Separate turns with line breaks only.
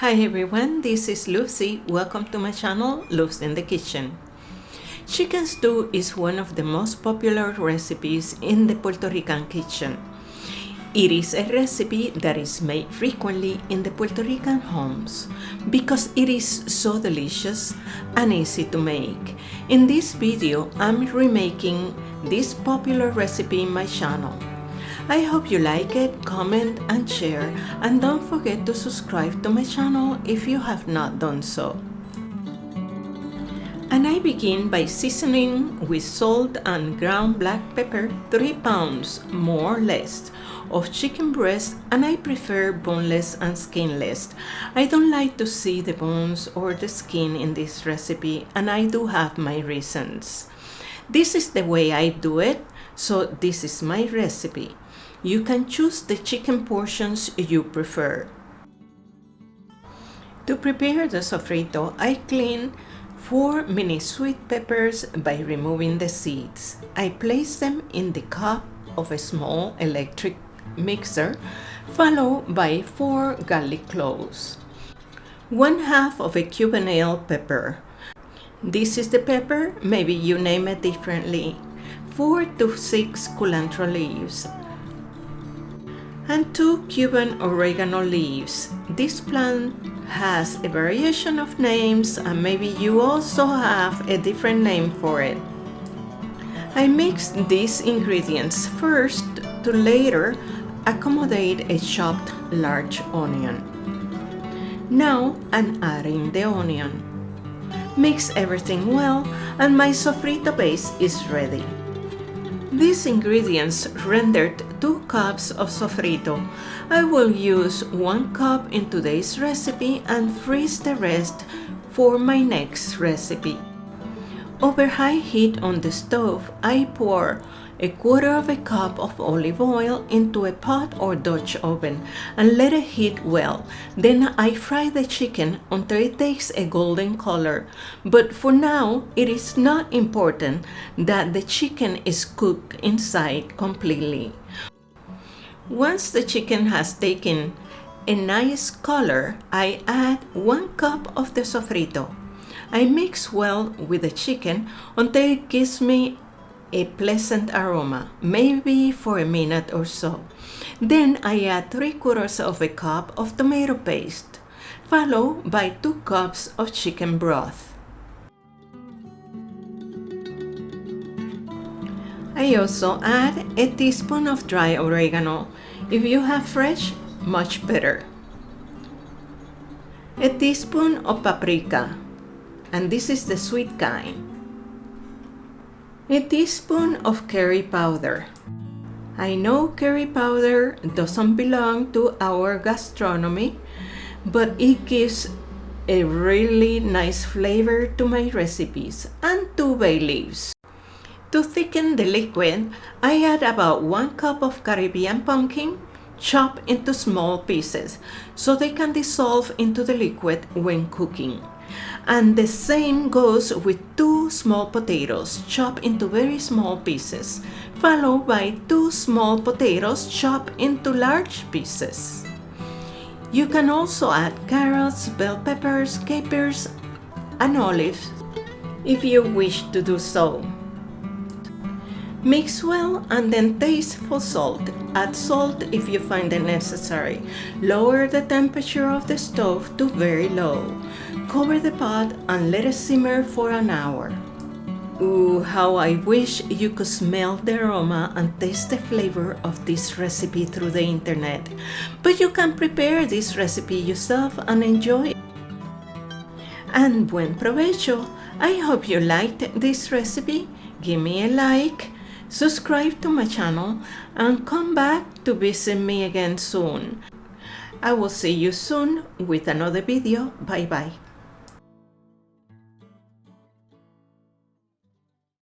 Hi everyone, this is Lucy. Welcome to my channel, Lucy in the Kitchen. Chicken stew is one of the most popular recipes in the Puerto Rican kitchen. It is a recipe that is made frequently in the Puerto Rican homes because it is so delicious and easy to make. In this video, I'm remaking this popular recipe in my channel. I hope you like it, comment and share, and don't forget to subscribe to my channel if you have not done so. And I begin by seasoning with salt and ground black pepper 3 pounds, more or less, of chicken breast, and I prefer boneless and skinless. I don't like to see the bones or the skin in this recipe, and I do have my reasons. This is the way I do it, so this is my recipe. You can choose the chicken portions you prefer. To prepare the sofrito, I clean 4 mini sweet peppers by removing the seeds. I place them in the cup of a small electric mixer, followed by 4 garlic cloves. 1/2 of a cubanelle pepper. This is the pepper, maybe you name it differently. 4 to 6 culantro leaves. And 2 Cuban oregano leaves. This plant has a variation of names and maybe you also have a different name for it. I mix these ingredients first to later accommodate a chopped large onion. Now I'm adding the onion. Mix everything well and my sofrito base is ready. These ingredients rendered 2 cups of sofrito. I will use 1 cup in today's recipe and freeze the rest for my next recipe. Over high heat on the stove, I pour 1/4 of a cup of olive oil into a pot or Dutch oven and let it heat well. Then I fry the chicken until it takes a golden color. But for now, it is not important that the chicken is cooked inside completely. Once the chicken has taken a nice color, I add 1 cup of the sofrito. I mix well with the chicken until it gives me a pleasant aroma, maybe for a minute or so. Then I add 3/4 of a cup of tomato paste, followed by 2 cups of chicken broth. I also add a teaspoon of dry oregano. If you have fresh, much better. A teaspoon of paprika, and this is the sweet kind. A teaspoon of curry powder. I know curry powder doesn't belong to our gastronomy, but it gives a really nice flavor to my recipes, and 2 bay leaves. To thicken the liquid, I add about 1 cup of Caribbean pumpkin chopped into small pieces so they can dissolve into the liquid when cooking. And the same goes with 2 small potatoes chopped into very small pieces, followed by 2 small potatoes chopped into large pieces. You can also add carrots, bell peppers, capers, and olives if you wish to do so. Mix well and then taste for salt. Add salt if you find it necessary. Lower the temperature of the stove to very low. Cover the pot and let it simmer for an hour. Ooh, how I wish you could smell the aroma and taste the flavor of this recipe through the internet. But you can prepare this recipe yourself and enjoy it. And buen provecho! I hope you liked this recipe. Give me a like, subscribe to my channel, and come back to visit me again soon. I will see you soon with another video. Bye bye.